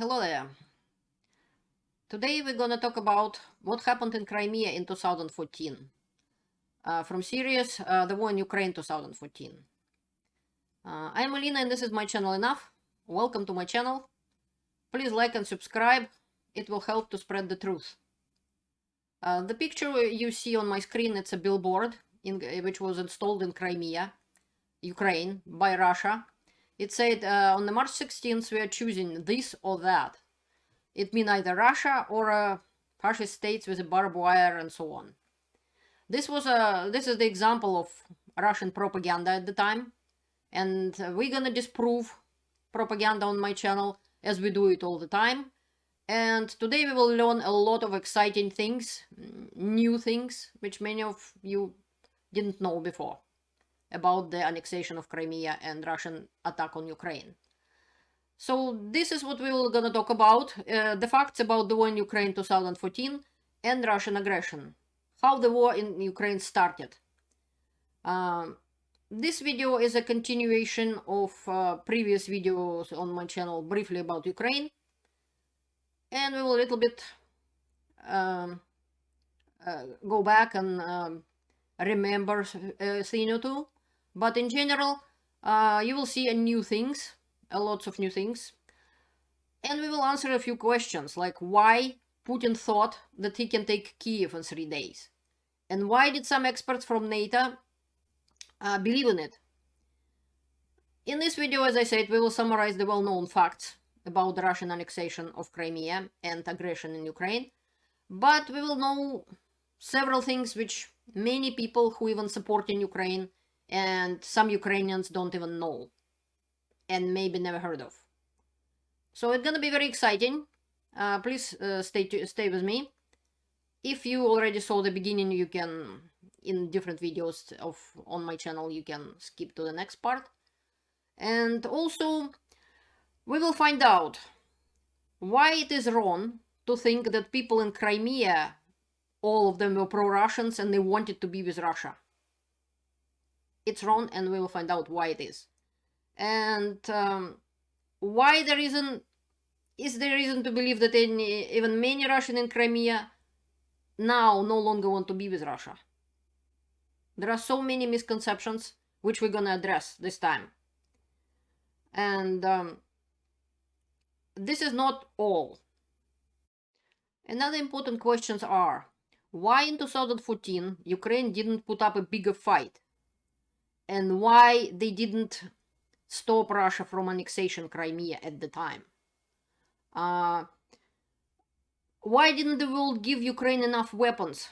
Hello there. Today we're going to talk about what happened in Crimea in 2014. From series The War in Ukraine 2014. I'm Alina and this is my channel Enough. Welcome to my channel. Please like and subscribe. It will help to spread the truth. The picture you see on my screen, it's a billboard which was installed in Crimea, Ukraine, by Russia. It said on the March 16th we are choosing this or that. It means either Russia or fascist states with a barbed wire and so on. This is the example of Russian propaganda at the time, and we're gonna disprove propaganda on my channel as we do it all the time. And today we will learn a lot of exciting things, new things, which many of you didn't know before, about the annexation of Crimea and Russian attack on Ukraine. So this is what we were gonna talk about, the facts about the war in Ukraine 2014 and Russian aggression, how the war in Ukraine started. This video is a continuation of previous videos on my channel briefly about Ukraine, and we will a little bit go back and remember a thing or two. But in general, you will see lots of new things. And we will answer a few questions, like why Putin thought that he can take Kiev in 3 days. And why did some experts from NATO believe in it? In this video, as I said, we will summarize the well-known facts about the Russian annexation of Crimea and aggression in Ukraine. But we will know several things which many people who even support in Ukraine and some Ukrainians don't even know and maybe never heard of. So it's gonna be very exciting. Please stay with me. If you already saw the beginning, you can, in different videos on my channel, you can skip to the next part. And also, we will find out why it is wrong to think that people in Crimea, all of them were pro-Russians and they wanted to be with Russia. It's wrong, and we will find out why it is. And why is there reason to believe that even many Russians in Crimea now no longer want to be with Russia. There are so many misconceptions which we're gonna address this time. And this is not all. Another important questions are, why in 2014 Ukraine didn't put up a bigger fight? And why they didn't stop Russia from annexation Crimea at the time? Why didn't the world give Ukraine enough weapons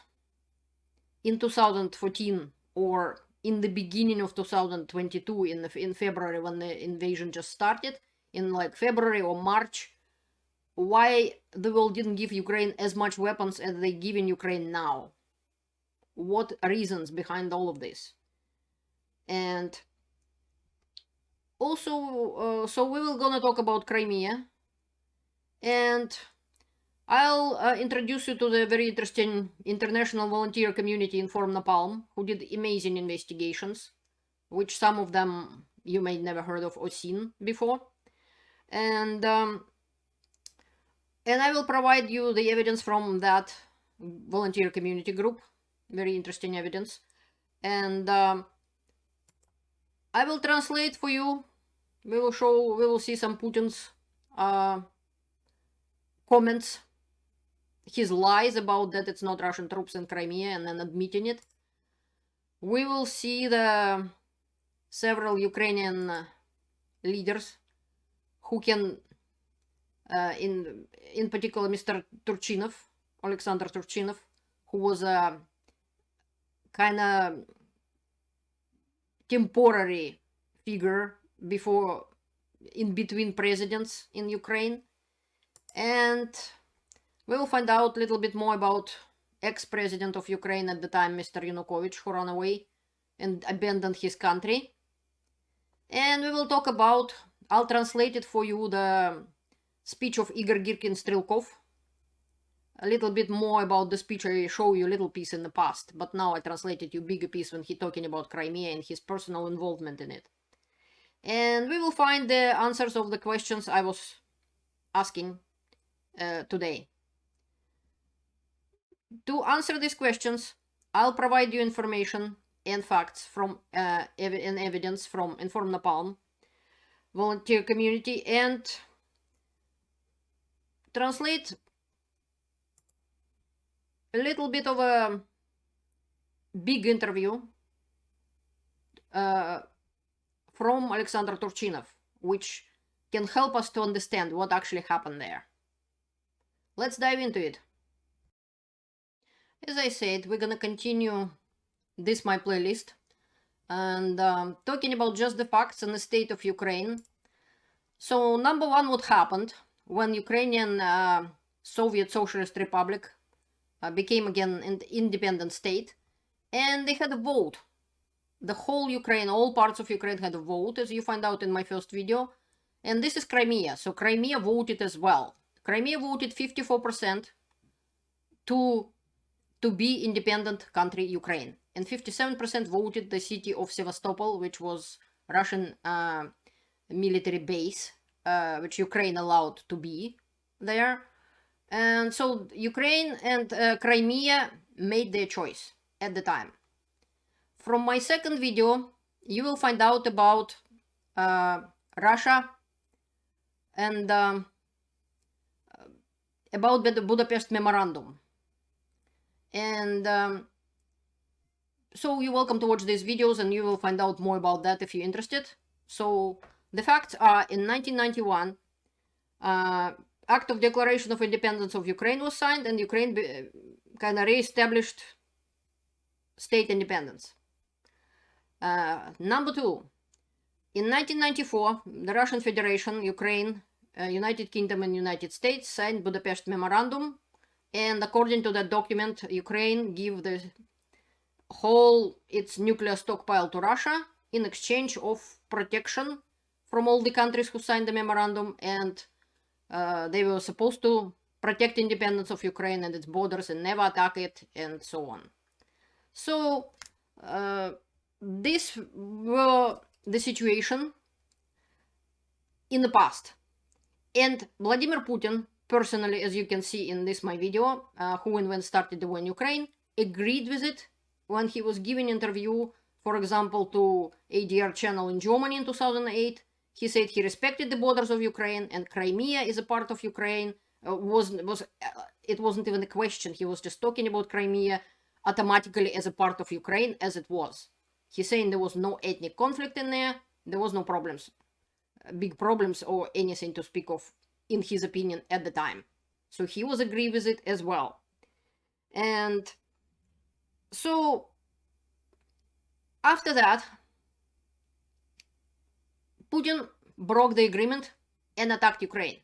in 2014 or in the beginning of 2022 in February when the invasion just started, in like February or March? Why the world didn't give Ukraine as much weapons as they give in Ukraine now? What reasons behind all of this? And also, so we will gonna talk about Crimea, and I'll introduce you to the very interesting international volunteer community in Forum Napalm, who did amazing investigations, which some of them you may never heard of or seen before. And I will provide you the evidence from that volunteer community group, very interesting evidence. And I will translate for you. We will see some Putin's comments, his lies about that it's not Russian troops in Crimea and then admitting it. We will see the several Ukrainian leaders who can, in particular Mr. Turchinov, Alexander Turchinov, who was a kind of temporary figure before, in between presidents in Ukraine. And we will find out a little bit more about ex-president of Ukraine at the time, Mr. Yanukovych, who ran away and abandoned his country. And we will talk about, I'll translate it for you, the speech of Igor Girkin-Strelkov. A little bit more about the speech. I show you a little piece in the past, but now I translated you bigger piece when he talking about Crimea and his personal involvement in it. And we will find the answers of the questions I was asking today. To answer these questions, I'll provide you information and facts from and evidence from Inform Napalm volunteer community, and translate a little bit of a big interview from Alexander Turchinov, which can help us to understand what actually happened there. Let's dive into it. As I said, we're gonna continue this my playlist and talking about just the facts and the state of Ukraine. So number one, what happened when Ukrainian Soviet Socialist Republic became again an independent state, and they had a vote. The whole Ukraine, all parts of Ukraine had a vote, as you find out in my first video, and this is Crimea. So Crimea voted as well. Crimea voted 54% to be independent country Ukraine, and 57% voted the city of Sevastopol, which was Russian military base, which Ukraine allowed to be there. And so Ukraine and Crimea made their choice at the time. From my second video, you will find out about Russia and about the Budapest Memorandum. And so you're welcome to watch these videos, and you will find out more about that if you're interested. So the facts are, in 1991, Act of Declaration of Independence of Ukraine was signed, and Ukraine kind of re-established state independence. Number two, in 1994, the Russian Federation, Ukraine, United Kingdom, and United States signed Budapest Memorandum, and according to that document, Ukraine gave the whole its nuclear stockpile to Russia in exchange of protection from all the countries who signed the memorandum, and they were supposed to protect independence of Ukraine and its borders and never attack it, and so on. So this were the situation in the past, and Vladimir Putin personally, as you can see in this my video, who and when started the war in Ukraine, agreed with it when he was giving interview, for example, to ADR channel in Germany in 2008. He said he respected the borders of Ukraine, and Crimea is a part of Ukraine. It wasn't even a question. He was just talking about Crimea automatically as a part of Ukraine, as it was. He's saying there was no ethnic conflict in there. There was no problems, big problems or anything to speak of, in his opinion, at the time. So he was agree with it as well. And so after that, Putin broke the agreement and attacked Ukraine.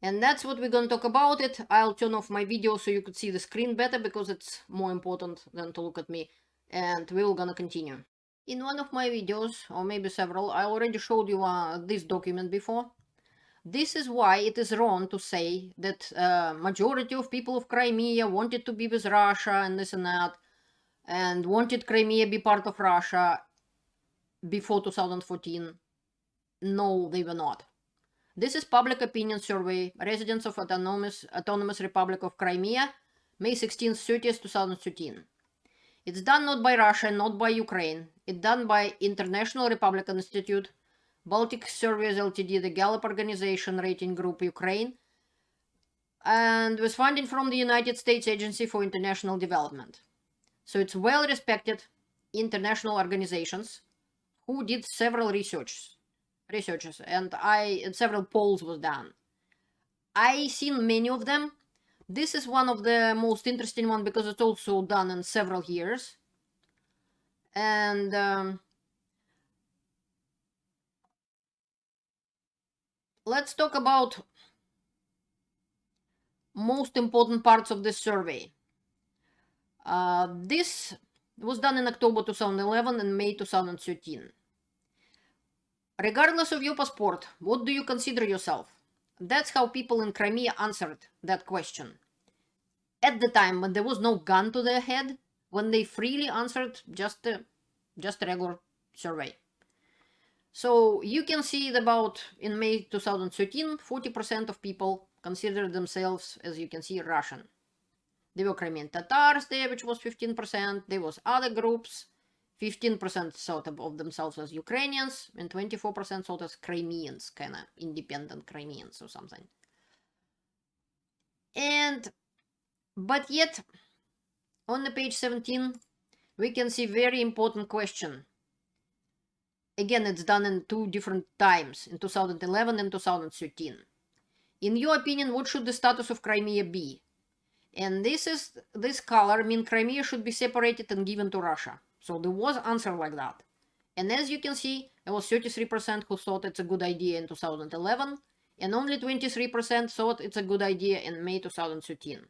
And that's what we're going to talk about it. I'll turn off my video so you could see the screen better, because it's more important than to look at me. And we're gonna continue. In one of my videos, or maybe several, I already showed you this document before. This is why it is wrong to say that majority of people of Crimea wanted to be with Russia and this and that, and wanted Crimea be part of Russia before 2014. No, they were not. This is public opinion survey, residents of Autonomous Republic of Crimea, May 16th, 30th, 2013. It's done not by Russia, not by Ukraine. It's done by International Republican Institute, Baltic Surveys Ltd, the Gallup Organization Rating Group Ukraine, and with funding from the United States Agency for International Development. So it's well-respected international organizations who did several researches, and several polls was done. I seen many of them. This is one of the most interesting one because it's also done in several years. And let's talk about most important parts of this survey. This was done in October 2011 and May 2013. Regardless of your passport, what do you consider yourself? That's how people in Crimea answered that question. At the time, when there was no gun to their head, when they freely answered just a regular survey. So you can see about in May 2013, 40% of people considered themselves, as you can see, Russian. There were Crimean Tatars there, which was 15%. There was other groups. 15% thought of themselves as Ukrainians, and 24% thought as Crimeans, kind of independent Crimeans or something. But yet, on the page 17, we can see very important question. Again, it's done in two different times, in 2011 and 2013. In your opinion, what should the status of Crimea be? And this color means Crimea should be separated and given to Russia. So there was answer like that. And as you can see, there was 33% who thought it's a good idea in 2011, and only 23% thought it's a good idea in May 2013.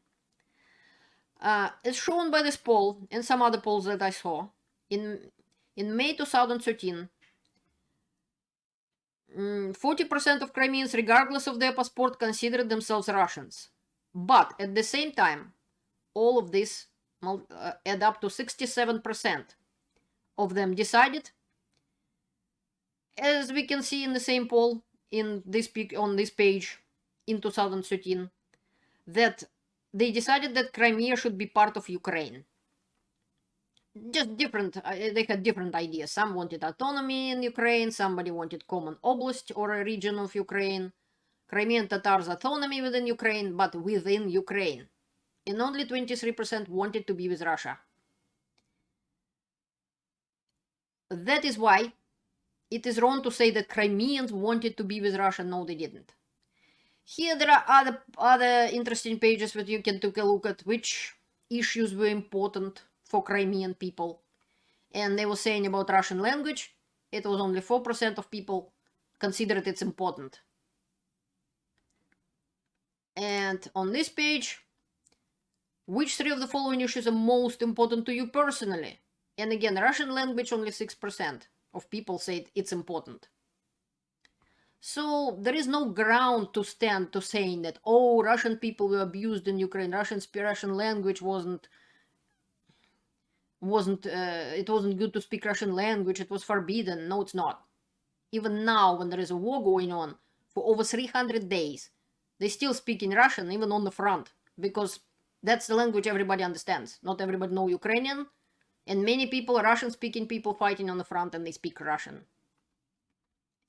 As shown by this poll and some other polls that I saw, in May 2013, 40% of Crimeans, regardless of their passport, considered themselves Russians. But at the same time, all of this add up to 67% of them decided, as we can see in the same poll on this page in 2013, that they decided that Crimea should be part of Ukraine. Just different, they had different ideas. Some wanted autonomy in Ukraine, somebody wanted common oblast or a region of Ukraine. Crimean Tatars autonomy within Ukraine, but within Ukraine. And only 23% wanted to be with Russia. That is why it is wrong to say that Crimeans wanted to be with Russia. No, they didn't. Here there are other interesting pages that you can take a look at which issues were important for Crimean people. And they were saying about Russian language, it was only 4% of people considered it's important. And on this page, which three of the following issues are most important to you personally? And again, Russian language, only 6% of people said it's important. So there is no ground to stand to saying that, oh, Russian people were abused in Ukraine, Russian language it wasn't good to speak Russian language, it was forbidden. No, it's not. Even now, when there is a war going on for over 300 days, they still speak in Russian, even on the front, because that's the language everybody understands. Not everybody knows Ukrainian, and many people, Russian-speaking people, fighting on the front, and they speak Russian.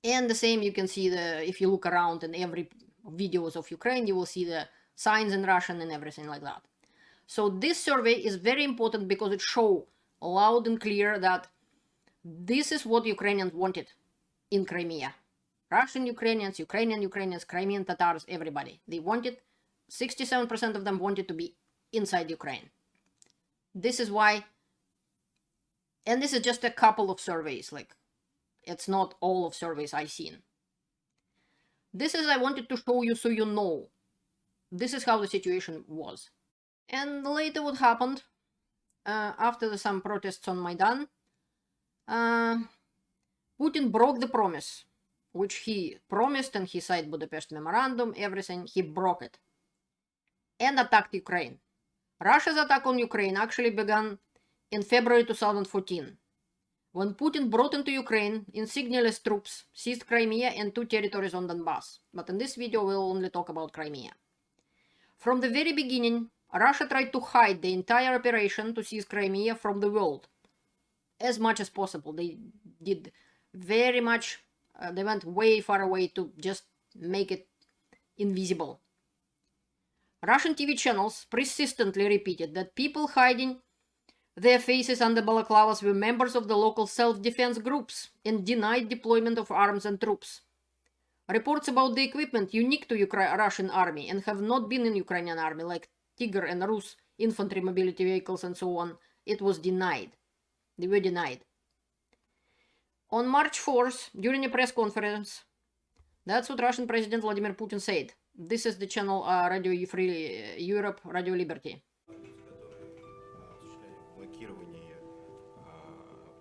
And the same you can see if you look around in every videos of Ukraine, you will see the signs in Russian and everything like that. So this survey is very important because it shows loud and clear that this is what Ukrainians wanted in Crimea. Russian Ukrainians, Ukrainian Crimean Tatars, everybody. They wanted, 67% of them wanted to be inside Ukraine. This is why, and this is just a couple of surveys, like, it's not all of surveys I've seen. This is I wanted to show you so you know. This is how the situation was. And later what happened, after some protests on Maidan, Putin broke the promise, which he promised, and he signed Budapest Memorandum, everything, he broke it, and attacked Ukraine. Russia's attack on Ukraine actually began in February 2014, when Putin brought into Ukraine insignialess troops, seized Crimea and 2 territories on Donbass. But in this video we'll only talk about Crimea. From the very beginning, Russia tried to hide the entire operation to seize Crimea from the world as much as possible. They did very much, they went way far away to just make it invisible. Russian TV channels persistently repeated that people hiding their faces under balaclavas were members of the local self-defense groups and denied deployment of arms and troops. Reports about the equipment unique to Russian army and have not been in Ukrainian army, like Tiger and Rus infantry mobility vehicles and so on, it was denied. They were denied. On March 4th, during a press conference, that's what Russian President Vladimir Putin said. This is the channel Radio Free Europe, Radio Liberty.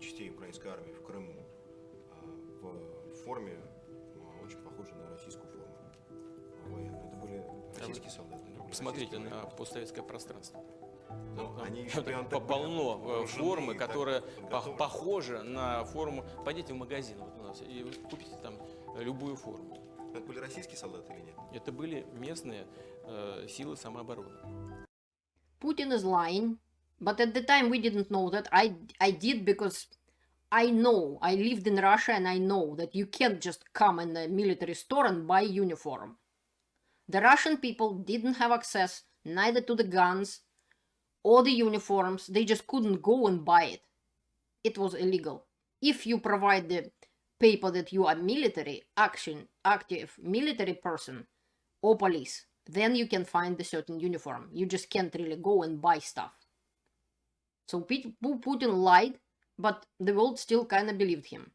Частей украинской армии в Крыму в форме очень похожей на российскую форму военную. Это были российские солдаты. Посмотрите на постсоветское пространство. Но они еще прям так Полно вооружены, формы, так которая готовы. похожа на форму. Пойдите в магазин вот у нас и вы купите там любую форму. Это были российские солдаты или нет? Это были местные силы самообороны. Putin is lying, but at the time we didn't know that. I did, because I know, I lived in Russia and I know that you can't just come in a military store and buy uniform. The Russian people didn't have access neither to the guns or the uniforms. They just couldn't go and buy it. It was illegal. If you provide the paper that you are military, active military person or police, then you can find a certain uniform. You just can't really go and buy stuff. So Putin lied, but the world still kind of believed him.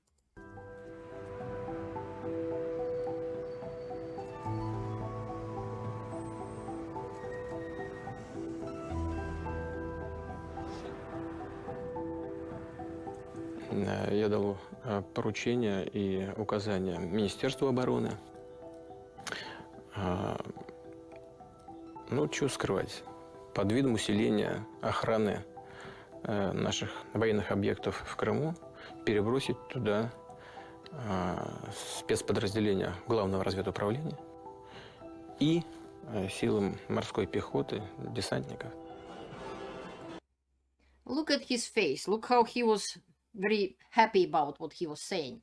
Я дал поручения и указания Министерству обороны. Ну, что скрывать, под видом усиления охраны наших военных объектов в Крыму перебросить туда спецподразделения Главного разведуправления и силам морской пехоты, десантников. Look at his face. Look how he was very happy about what he was saying.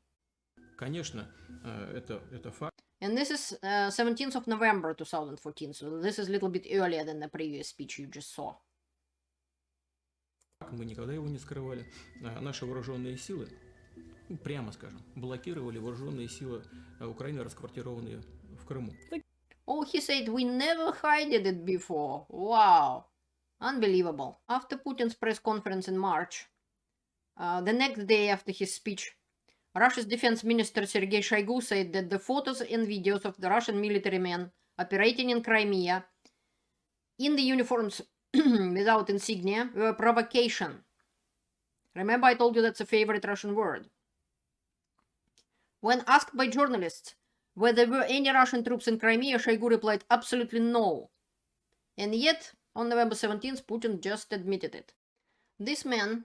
Конечно, это факт. And this is 17th of November 2014, so this is a little bit earlier than the previous speech you just saw. Мы никогда его не скрывали. Наши вооруженные силы, прямо скажем, блокировали вооруженные силы Украины, расквартированные в Крыму. Oh, he said we never hided it before. Wow. Unbelievable. After Putin's press conference in March, the next day after his speech, Russia's defense minister Sergei Shoigu said that the photos and videos of the Russian military men operating in Crimea in the uniforms without insignia were provocation. Remember, I told you that's a favorite Russian word. When asked by journalists whether there were any Russian troops in Crimea, Shoigu replied absolutely no. And yet, on November 17th, Putin just admitted it. This man,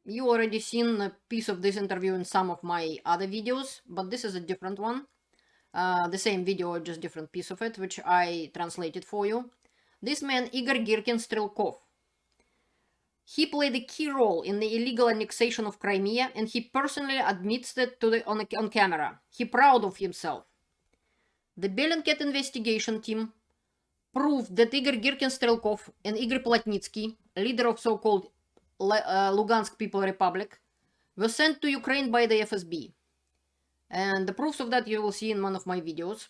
you already seen a piece of this interview in some of my other videos, but this is a different one. The same video, just different piece of it, which I translated for you. This man, Igor Girkin-Strelkov, he played a key role in the illegal annexation of Crimea, and he personally admits that on camera. He's proud of himself. The Bellingcat investigation team proved that Igor Girkin-Strelkov and Igor Plotnitsky, leader of so-called Lugansk People Republic, were sent to Ukraine by the FSB. And the proofs of that you will see in one of my videos.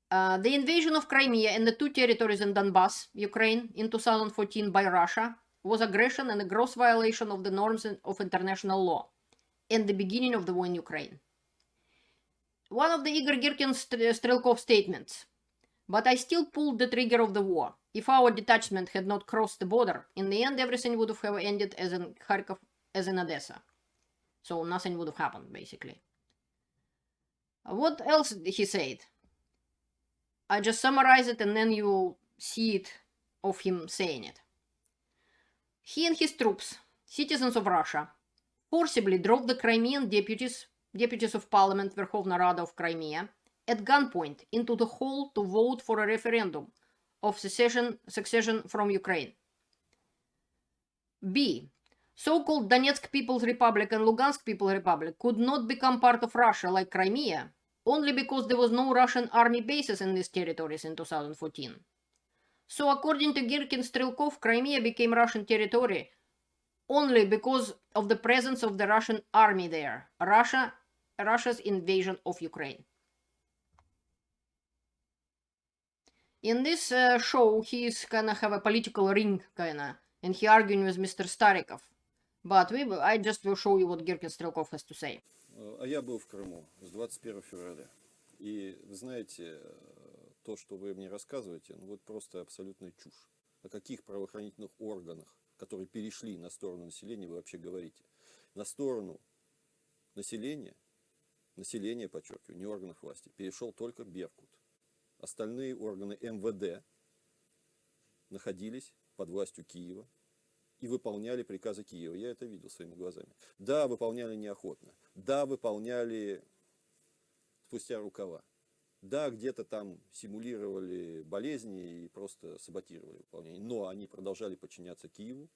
The invasion of Crimea and the two territories in Donbass, Ukraine, in 2014 by Russia was aggression and a gross violation of the norms of international law and the beginning of the war in Ukraine. One of the Igor Girkin-Strelkov statements: "But I still pulled the trigger of the war. If our detachment had not crossed the border, in the end everything would have ended as in Kharkov, as in Odessa. So nothing would have happened, basically." What else he said? I just summarize it and then you see it of him saying it. He and his troops, citizens of Russia, forcibly drove the Crimean deputies of Parliament Verkhovna Rada of Crimea at gunpoint into the hall to vote for a referendum of succession from Ukraine. B. So-called Donetsk People's Republic and Lugansk People's Republic could not become part of Russia like Crimea only because there was no Russian army bases in these territories in 2014. So according to Girkin-Strelkov, Crimea became Russian territory only because of the presence of the Russian army there, Russia's invasion of Ukraine. In this show, he's gonna have a political ring, and he arguing with Mr. Starikov. But I just will show you what Girkin-Strelkov has to say. А я был в Крыму с 21 февраля. И вы знаете, то, что вы мне рассказываете, ну вот просто абсолютная чушь. О каких правоохранительных органах, которые перешли на сторону населения, вы вообще говорите? На сторону населения, подчеркиваю, не органов власти, перешел только Беркут. Остальные органы МВД находились под властью Киева и выполняли приказы Киева. Я это видел своими глазами. Да, выполняли неохотно. Да, выполняли спустя рукава. Да, где-то там симулировали болезни и просто саботировали выполнение. Но они продолжали подчиняться Киеву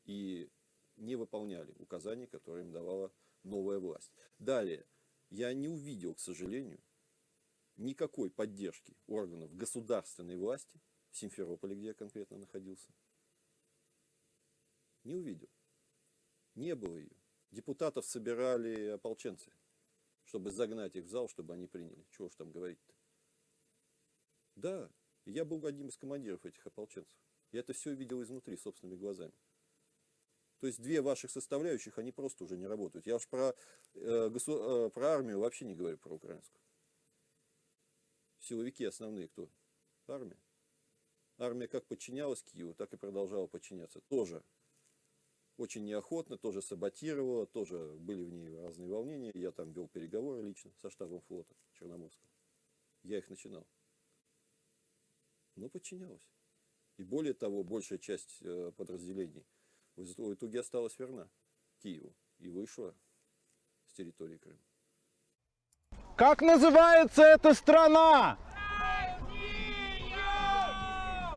и не выполняли указаний, которые им давала новая власть. Далее, я не увидел, к сожалению, никакой поддержки органов государственной власти в Симферополе, где я конкретно находился. Не увидел. Не было ее. Депутатов собирали ополченцы, чтобы загнать их в зал, чтобы они приняли. Чего ж там говорить-то? Да, я был одним из командиров этих ополченцев. Я это все видел изнутри, собственными глазами. То есть две ваших составляющих, они просто уже не работают. Я уж про армию вообще не говорю, про украинскую. Силовики основные кто? Армия. Армия как подчинялась Киеву, так и продолжала подчиняться. Тоже очень неохотно, тоже саботировала, тоже были в ней разные волнения. Я там вел переговоры лично со штабом флота Черноморского. Я их начинал. Но подчинялась. И более того, большая часть подразделений в итоге осталась верна Киеву и вышла с территории Крыма. Как называется эта страна?